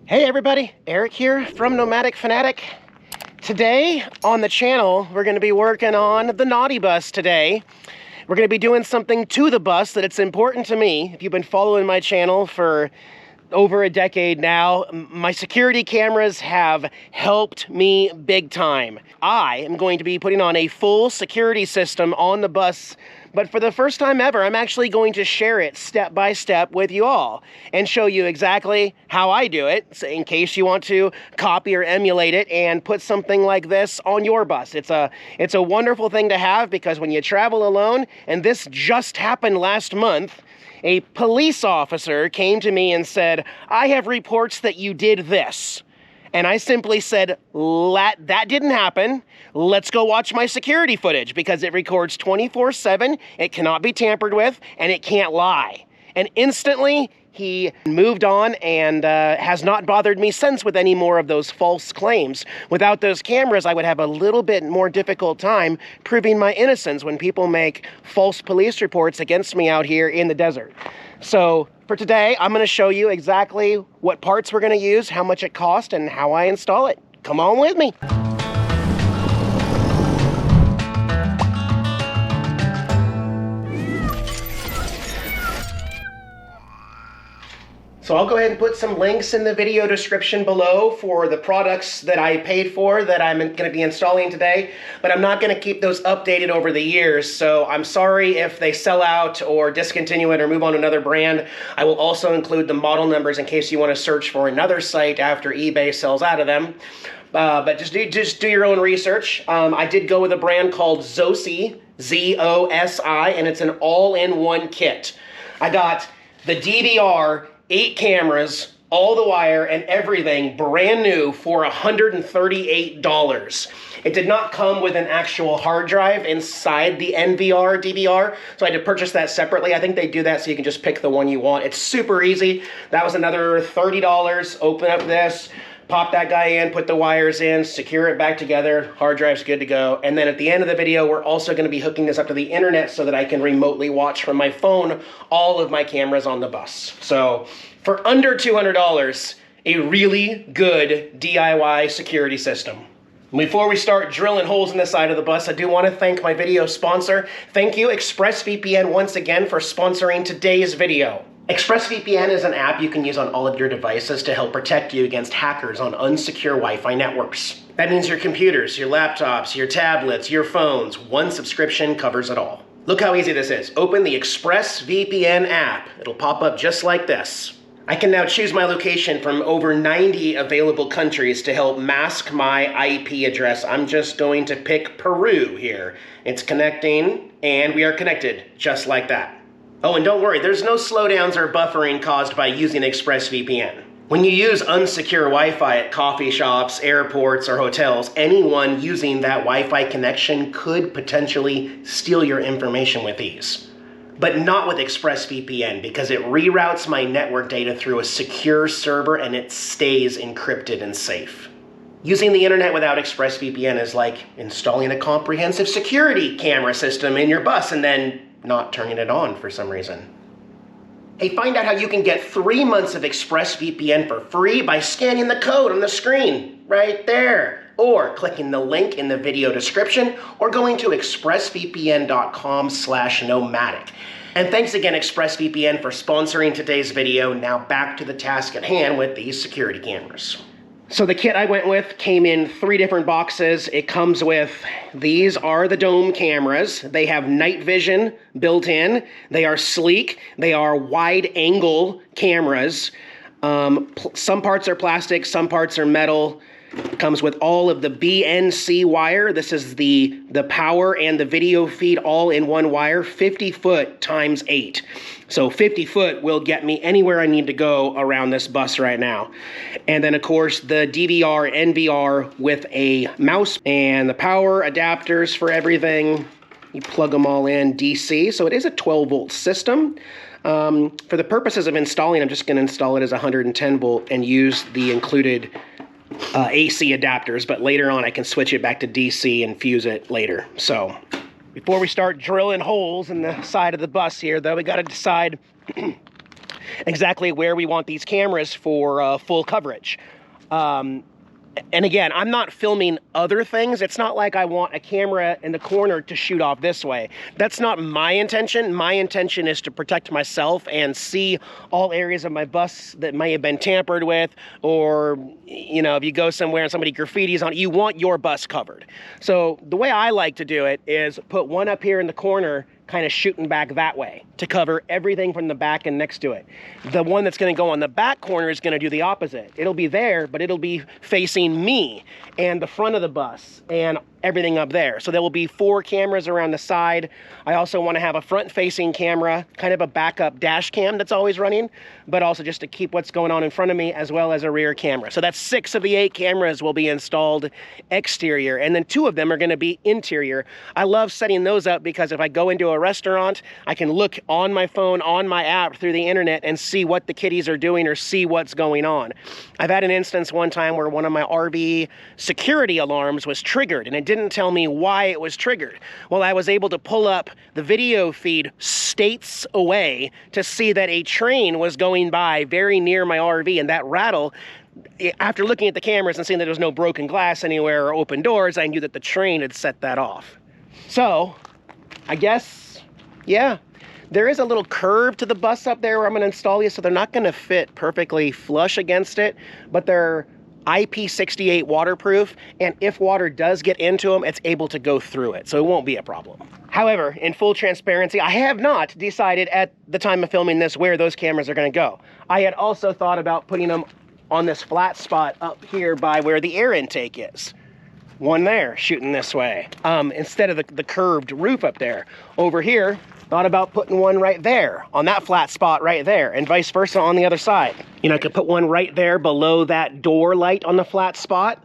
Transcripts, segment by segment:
Hey everybody, Eric here from Nomadic Fanatic. Today on the channel, we're going to be working on the naughty bus today. We're going to be doing something to the bus that it's important to me. If you've been following my channel for over a decade now, my security cameras have helped me big time. I am going to be putting on a full security system on the bus, but for the first time ever, I'm actually going to share it step by step with you all and show you exactly how I do it, so in case you want to copy or emulate it and put something like this on your bus. It's a wonderful thing to have, because when you travel alone, and this just happened last month, a police officer came to me and said, "I have reports that you did this." And I simply said, that didn't happen. Let's go watch my security footage, because it records 24/7, it cannot be tampered with, and it can't lie. And instantly, he moved on and has not bothered me since with any more of those false claims. Without those cameras, I would have a little bit more difficult time proving my innocence when people make false police reports against me out here in the desert. So for today, I'm going to show you exactly what parts we're going to use, how much it costs, and how I install it. Come on with me. So I'll go ahead and put some links in the video description below for the products that I paid for that I'm going to be installing today, but I'm not going to keep those updated over the years, so I'm sorry if they sell out or discontinue it or move on to another brand. I will also include the model numbers in case you want to search for another site after eBay sells out of them. But just do your own research. I did go with a brand called Zosi, Z-O-S-I, and it's an all-in-one kit. I got the DVR, 8 cameras, all the wire and everything brand new for $138. It did not come with an actual hard drive inside the NVR DVR, so I had to purchase that separately. I think they do that so you can just pick the one you want. It's super easy. That was another $30. Open up this, pop that guy in, put the wires in, secure it back together, hard drive's good to go. And then at the end of the video, we're also going to be hooking this up to the internet so that I can remotely watch from my phone all of my cameras on the bus. So for under $200, a really good DIY security system. Before we start drilling holes in the side of the bus, I do want to thank my video sponsor. Thank you, ExpressVPN, once again for sponsoring today's video. ExpressVPN is an app you can use on all of your devices to help protect you against hackers on unsecure Wi-Fi networks. That means your computers, your laptops, your tablets, your phones. One subscription covers it all. Look how easy this is. Open the ExpressVPN app. It'll pop up just like this. I can now choose my location from over 90 available countries to help mask my IP address. I'm just going to pick Peru here. It's connecting, and we are connected, just like that. Oh, and don't worry, there's no slowdowns or buffering caused by using ExpressVPN. When you use unsecure Wi-Fi at coffee shops, airports, or hotels, anyone using that Wi-Fi connection could potentially steal your information with ease. But not with ExpressVPN, because it reroutes my network data through a secure server and it stays encrypted and safe. Using the internet without ExpressVPN is like installing a comprehensive security camera system in your bus and then not turning it on for some reason. Hey, find out how you can get 3 months of ExpressVPN for free by scanning the code on the screen right there, or clicking the link in the video description, or going to expressvpn.com/nomadic. And thanks again, ExpressVPN, for sponsoring today's video. Now back to the task at hand with these security cameras. So the kit I went with came in 3 different boxes. It comes with, these are the dome cameras. They have night vision built in. They are sleek. They are wide angle cameras. Some parts are plastic, some parts are metal. It comes with all of the BNC wire. This is the power and the video feed all in one wire, 50 foot times 8. So 50 foot will get me anywhere I need to go around this bus right now. And then of course the DVR, NVR with a mouse and the power adapters for everything. You plug them all in DC. So it is a 12 volt system. For the purposes of installing, I'm just going to install it as 110 volt and use the included AC adapters, but later on I can switch it back to DC and fuse it later. So before we start drilling holes in the side of the bus here, though, we got to decide exactly where we want these cameras for full coverage. And again, I'm not filming other things. It's not like I want a camera in the corner to shoot off this way. That's not my intention. My intention is to protect myself and see all areas of my bus that may have been tampered with, or, you know, if you go somewhere and somebody graffitis on it, you want your bus covered. So the way I like to do it is put one up here in the corner, kind of shooting back that way to cover everything from the back and next to it. The one that's going to go on the back corner is going to do the opposite. It'll be there, but it'll be facing me and the front of the bus and everything up there. So there will be 4 cameras around the side. I also want to have a front-facing camera, kind of a backup dash cam that's always running, but also just to keep what's going on in front of me, as well as a rear camera. So that's 6 of the 8 cameras will be installed exterior, and then 2 of them are going to be interior. I love setting those up because if I go into a restaurant, I can look on my phone, on my app, through the internet and see what the kiddies are doing or see what's going on. I've had an instance one time where one of my RV security alarms was triggered, and it didn't tell me why it was triggered. Well, I was able to pull up the video feed states away to see that a train was going by very near my RV, and that rattle, after looking at the cameras and seeing that there was no broken glass anywhere or open doors, I knew that the train had set that off. So, I guess, yeah, there is a little curve to the bus up there where I'm going to install these, so they're not going to fit perfectly flush against it, but they're IP68 waterproof, and if water does get into them, it's able to go through it, so it won't be a problem. However, in full transparency, I have not decided at the time of filming this where those cameras are going to go. I had also thought about putting them on this flat spot up here by where the air intake is. One there, shooting this way, instead of the curved roof up there. Over here, thought about putting one right there, on that flat spot right there, and vice versa on the other side. You know, I could put one right there below that door light on the flat spot.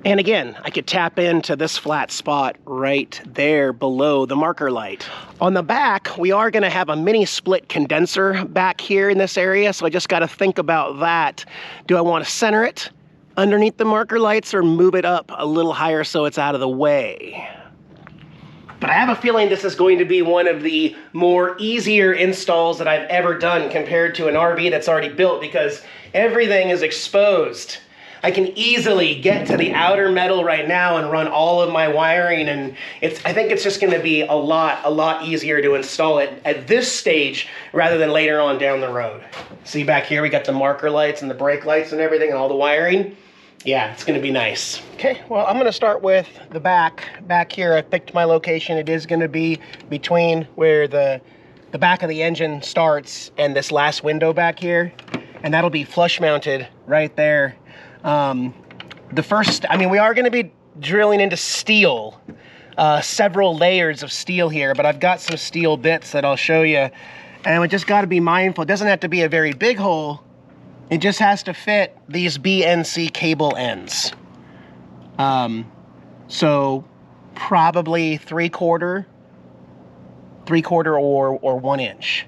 And again, I could tap into this flat spot right there below the marker light. On the back, we are gonna have a mini split condenser back here in this area, so I just gotta think about that. Do I wanna center it underneath the marker lights or move it up a little higher so it's out of the way? But I have a feeling this is going to be one of the more easier installs that I've ever done compared to an RV that's already built, because everything is exposed. I can easily get to the outer metal right now and run all of my wiring, and I think it's just going to be a lot easier to install it at this stage rather than later on down the road. See back here, we got the marker lights and the brake lights and everything and all the wiring. Yeah, it's gonna be nice. Okay, well, I'm gonna start with the back here. I picked my location. It is gonna be between where the back of the engine starts and this last window back here, and that'll be flush mounted right there. We are gonna be drilling into steel, several layers of steel here, but I've got some steel bits that I'll show you, and we just gotta be mindful. It doesn't have to be a very big hole. It just has to fit these BNC cable ends. So probably 3/4 or 1 inch.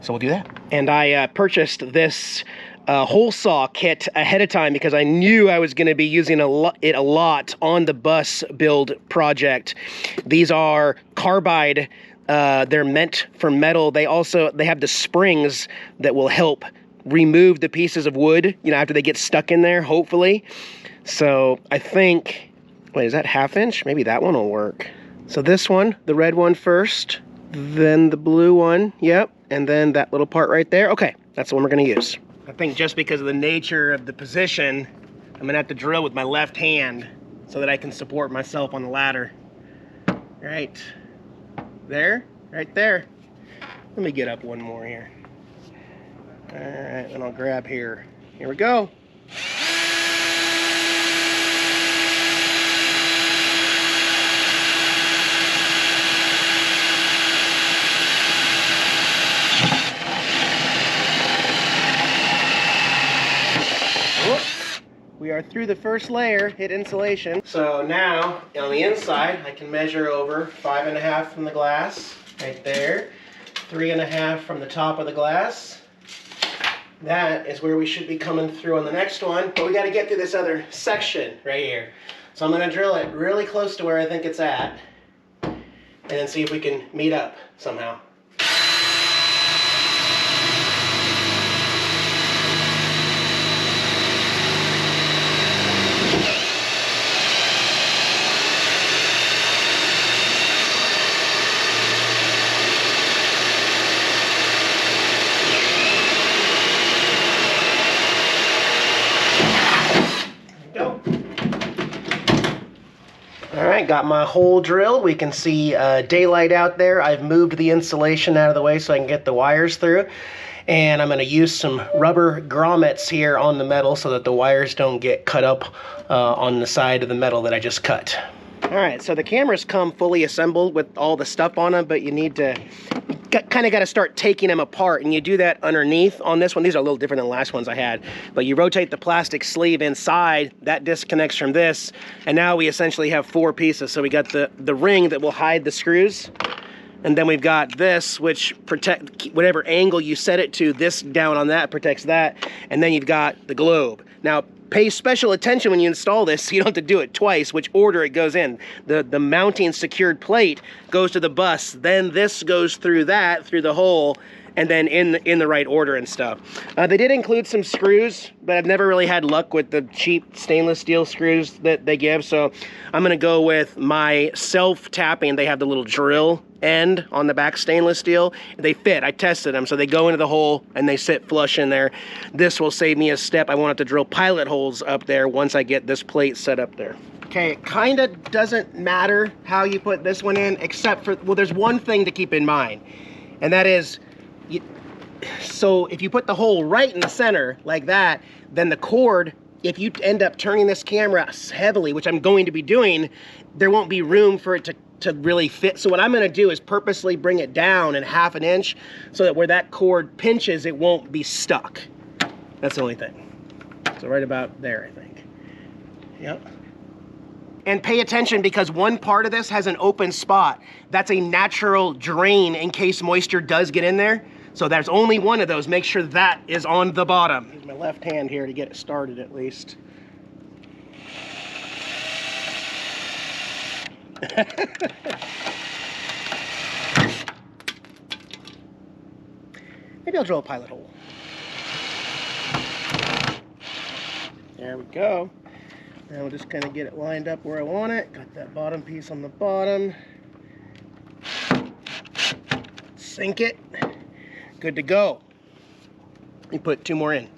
So we'll do that. And I purchased this hole saw kit ahead of time because I knew I was going to be using it a lot on the bus build project. These are carbide. They're meant for metal. They have the springs that will help remove the pieces of wood, you know, after they get stuck in there, hopefully. So I think, wait, is that 1/2 inch? Maybe that one will work. So this one, the red one first, then the blue one, yep, and then that little part right there. Okay, that's the one we're gonna use. I think just because of the nature of the position, I'm gonna have to drill with my left hand so that I can support myself on the ladder. Right there, right there. Let me get up one more here. All right, and I'll grab here. Here we go. We are through the first layer, hit insulation. So now, on the inside, I can measure over 5.5 from the glass, right there. 3.5 from the top of the glass. That is where we should be coming through on the next one, but we got to get through this other section right here. So I'm going to drill it really close to where I think it's at, and then see if we can meet up somehow. All right, got my hole drilled. We can see daylight out there. I've moved the insulation out of the way so I can get the wires through. And I'm going to use some rubber grommets here on the metal so that the wires don't get cut up on the side of the metal that I just cut. All right, so the cameras come fully assembled with all the stuff on them, but you need to kind of got to start taking them apart, and you do that underneath on this one. These are a little different than the last ones I had, but you rotate the plastic sleeve inside, that disconnects from this, and now we essentially have 4 pieces. So we got the ring that will hide the screws, and then we've got this, which protect whatever angle you set it to, this down on that protects that, and then you've got the globe. Now, pay special attention when you install this so you don't have to do it twice, which order it goes in. The mounting secured plate goes to the bus, then this goes through that, through the hole, and then in the right order and stuff. They did include some screws, but I've never really had luck with the cheap stainless steel screws that they give, so I'm gonna go with my self-tapping. They have the little drill end on the back stainless steel. They fit, I tested them, so they go into the hole and they sit flush in there. This will save me a step. I won't have to drill pilot holes up there once I get this plate set up there. Okay, it kind of doesn't matter how you put this one in, except for, well, there's one thing to keep in mind, and that is, so if you put the hole right in the center like that, then the cord, if you end up turning this camera heavily, which I'm going to be doing, there won't be room for it to really fit. So what I'm going to do is purposely bring it down in 1/2 inch so that where that cord pinches, it won't be stuck. That's the only thing. So right about there, I think. Yep. And pay attention, because one part of this has an open spot. That's a natural drain in case moisture does get in there. So there's only one of those. Make sure that is on the bottom. Use my left hand here to get it started at least. Maybe I'll drill a pilot hole. There we go. Now we'll just kind of get it lined up where I want it. Got that bottom piece on the bottom. Sink it. Good to go. Let me put 2 more in.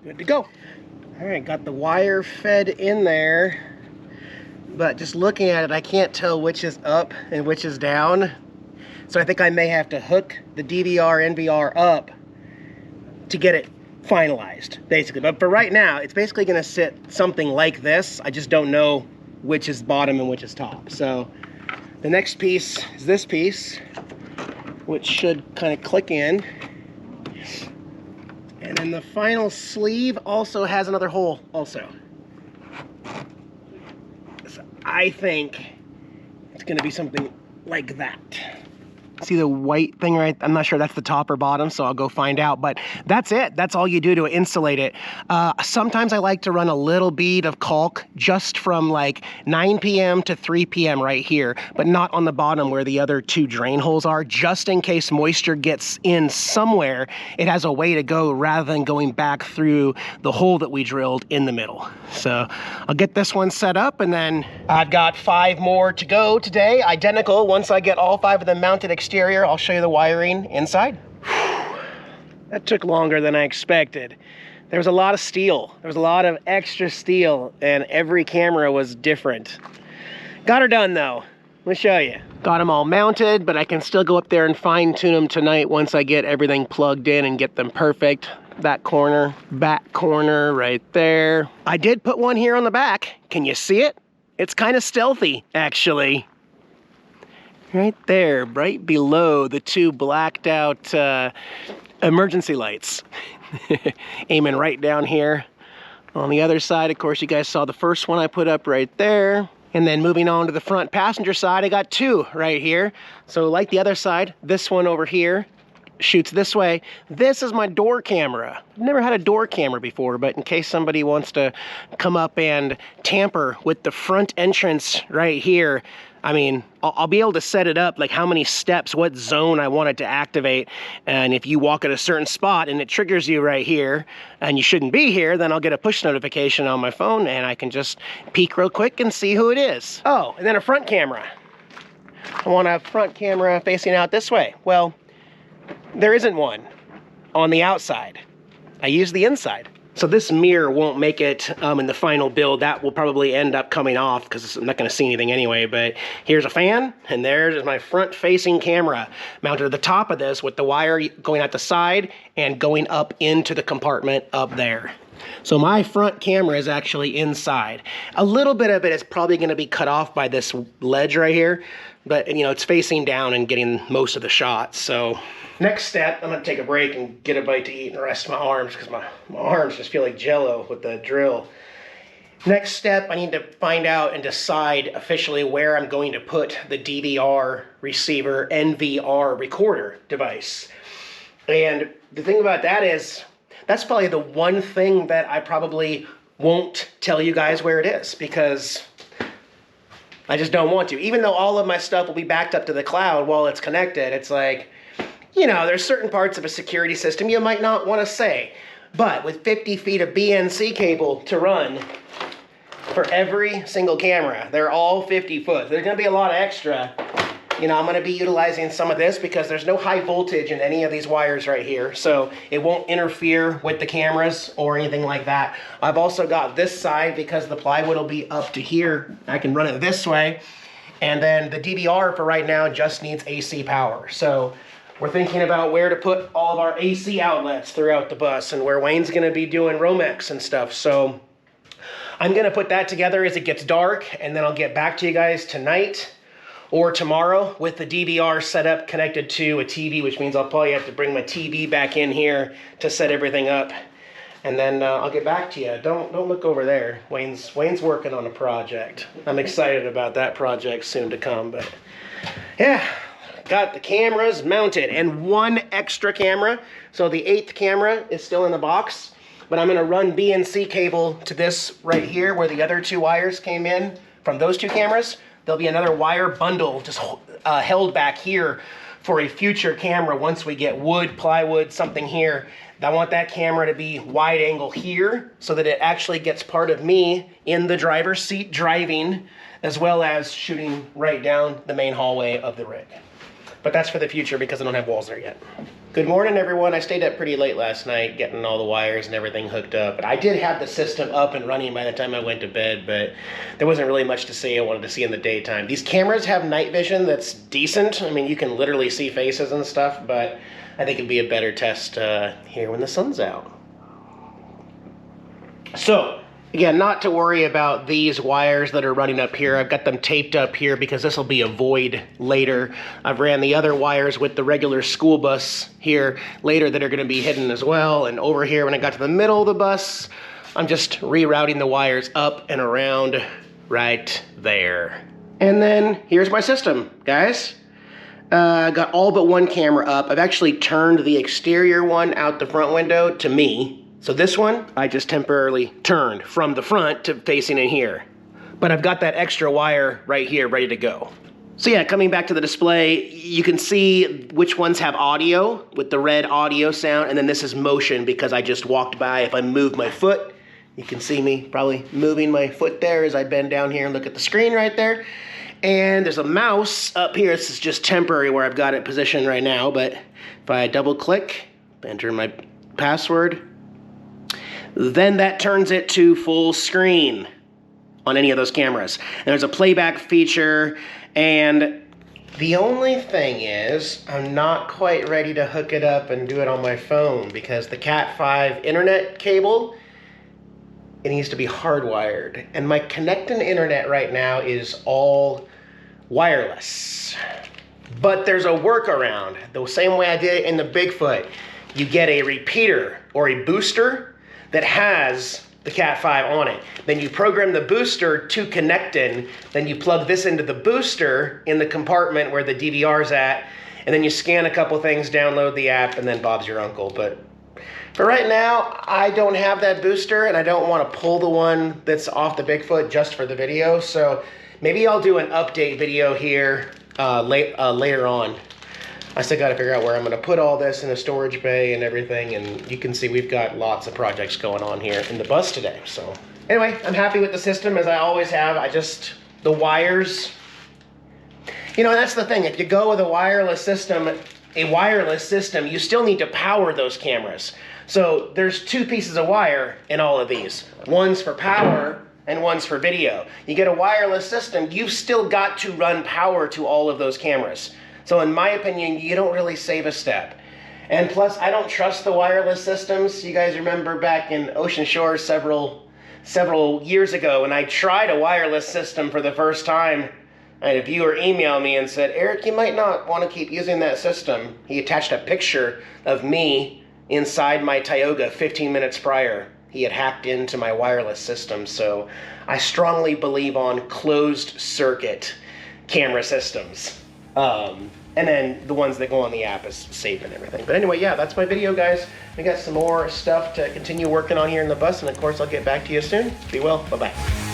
Good to go. All right, got the wire fed in there, but just looking at it, I can't tell which is up and which is down. So I think I may have to hook the DVR, NVR up to get it finalized, basically. But for right now, it's basically gonna sit something like this. I just don't know which is bottom and which is top. So the next piece is this piece, which should kind of click in. And then the final sleeve also has another hole also. So I think it's gonna be something like that. See the white thing right? I'm not sure that's the top or bottom, so I'll go find out. But that's it. That's all you do to insulate it. Sometimes I like to run a little bead of caulk just from like 9 p.m. to 3 p.m. right here, but not on the bottom where the other 2 drain holes are, just in case moisture gets in somewhere. It has a way to go rather than going back through the hole that we drilled in the middle. So I'll get this one set up, and then I've got 5 more to go today, identical. Once I get all 5 of them mounted exterior, I'll show you the wiring inside. That took longer than I expected. There was a lot of steel. There was a lot of extra steel, and every camera was different. Got her done though. Let me show you. Got them all mounted, but I can still go up there and fine tune them tonight once I get everything plugged in and get them perfect. That corner, back corner right there. I did put one here on the back. Can you see it? It's kind of stealthy, actually. Right there, right below the 2 blacked out emergency lights. Aiming right down here. On the other side, of course, you guys saw the first one I put up right there. And then moving on to the front passenger side, I got 2 right here. So like the other side, this one over here shoots this way. This is my door camera. I've never had a door camera before, but in case somebody wants to come up and tamper with the front entrance right here, I mean, I'll be able to set it up, like how many steps, what zone I want it to activate. And if you walk at a certain spot and it triggers you right here and you shouldn't be here, then I'll get a push notification on my phone and I can just peek real quick and see who it is. Oh, and then a front camera. I want a front camera facing out this way. Well, there isn't one on the outside. I use the inside. So this mirror won't make it in the final build. That will probably end up coming off because I'm not going to see anything anyway. But here's a fan, and there's my front-facing camera mounted at the top of this with the wire going out the side and going up into the compartment up there. So my front camera is actually inside. A little bit of it is probably going to be cut off by this ledge right here, but you know, it's facing down and getting most of the shots. So next step, I'm going to take a break and get a bite to eat and rest my arms because my arms just feel like jello with the drill. Next step, I need to find out and decide officially where I'm going to put the DVR receiver NVR recorder device. And the thing about that is, that's probably the one thing that I probably won't tell you guys where it is because I just don't want to. Even though all of my stuff will be backed up to the cloud while it's connected, it's like, you know, there's certain parts of a security system you might not want to say. But with 50 feet of BNC cable to run for every single camera, they're all 50 foot. There's going to be a lot of extra. You know, I'm going to be utilizing some of this because there's no high voltage in any of these wires right here. So it won't interfere with the cameras or anything like that. I've also got this side because the plywood will be up to here. I can run it this way. And then the DVR for right now just needs AC power. So we're thinking about where to put all of our AC outlets throughout the bus and where Wayne's going to be doing Romex and stuff. So I'm going to put that together as it gets dark, and then I'll get back to you guys tonight or tomorrow with the DVR setup connected to a TV, which means I'll probably have to bring my TV back in here to set everything up. And then I'll get back to you. Don't look over there. Wayne's working on a project. I'm excited about that project soon to come. But yeah, got the cameras mounted and one extra camera. So the 8th camera is still in the box. But I'm going to run BNC cable to this right here where the other 2 wires came in from those 2 cameras. There'll be another wire bundle just held back here for a future camera once we get wood, plywood, something here. I want that camera to be wide angle here so that it actually gets part of me in the driver's seat driving as well as shooting right down the main hallway of the rig. But that's for the future because I don't have walls there yet. Good morning, everyone. I stayed up pretty late last night getting all the wires and everything hooked up. But I did have the system up and running by the time I went to bed, but there wasn't really much to see I wanted to see in the daytime. These cameras have night vision that's decent. I mean, you can literally see faces and stuff, but I think it'd be a better test here when the sun's out. So, again, not to worry about these wires that are running up here. I've got them taped up here because this will be a void later. I've ran the other wires with the regular school bus here later that are going to be hidden as well. And over here, when I got to the middle of the bus, I'm just rerouting the wires up and around right there. And then here's my system, guys. Got all but one camera up. I've actually turned the exterior one out the front window to me. So this one, I just temporarily turned from the front to facing in here. But I've got that extra wire right here ready to go. So yeah, coming back to the display, you can see which ones have audio with the red audio sound, and then this is motion because I just walked by. If I move my foot, you can see me probably moving my foot there as I bend down here and look at the screen right there. And there's a mouse up here. This is just temporary where I've got it positioned right now, but if I double click, enter my password, then that turns it to full screen on any of those cameras. And there's a playback feature, and the only thing is I'm not quite ready to hook it up and do it on my phone because the Cat 5 internet cable, it needs to be hardwired. And my connecting internet right now is all wireless. But there's a workaround. The same way I did it in the Bigfoot. You get a repeater or a booster that has the Cat 5 on it. Then you program the booster to Canadien, then you plug this into the booster in the compartment where the DVR's at, and then you scan a couple things, download the app, and then Bob's your uncle. But for right now, I don't have that booster, and I don't want to pull the one that's off the Bigfoot just for the video, so maybe I'll do an update video here later on. I still got to figure out where I'm going to put all this in a storage bay and everything, and you can see we've got lots of projects going on here in the bus today. So anyway, I'm happy with the system as I always have. The wires, You know, that's the thing. If you go with a wireless system, you still need to power those cameras. So there's two pieces of wire in all of these. One's for power and one's for video. You get a wireless system, you've still got to run power to all of those cameras. So in my opinion, you don't really save a step. And plus, I don't trust the wireless systems. You guys remember back in Ocean Shore several years ago when I tried a wireless system for the first time. I had a viewer email me and said, Eric, you might not want to keep using that system. He attached a picture of me inside my Tioga 15 minutes prior. He had hacked into my wireless system. So I strongly believe on closed circuit camera systems. And then the ones that go on the app is safe and everything. But anyway, yeah, that's my video, guys. We got some more stuff to continue working on here in the bus. And of course, I'll get back to you soon. Be well. Bye-bye.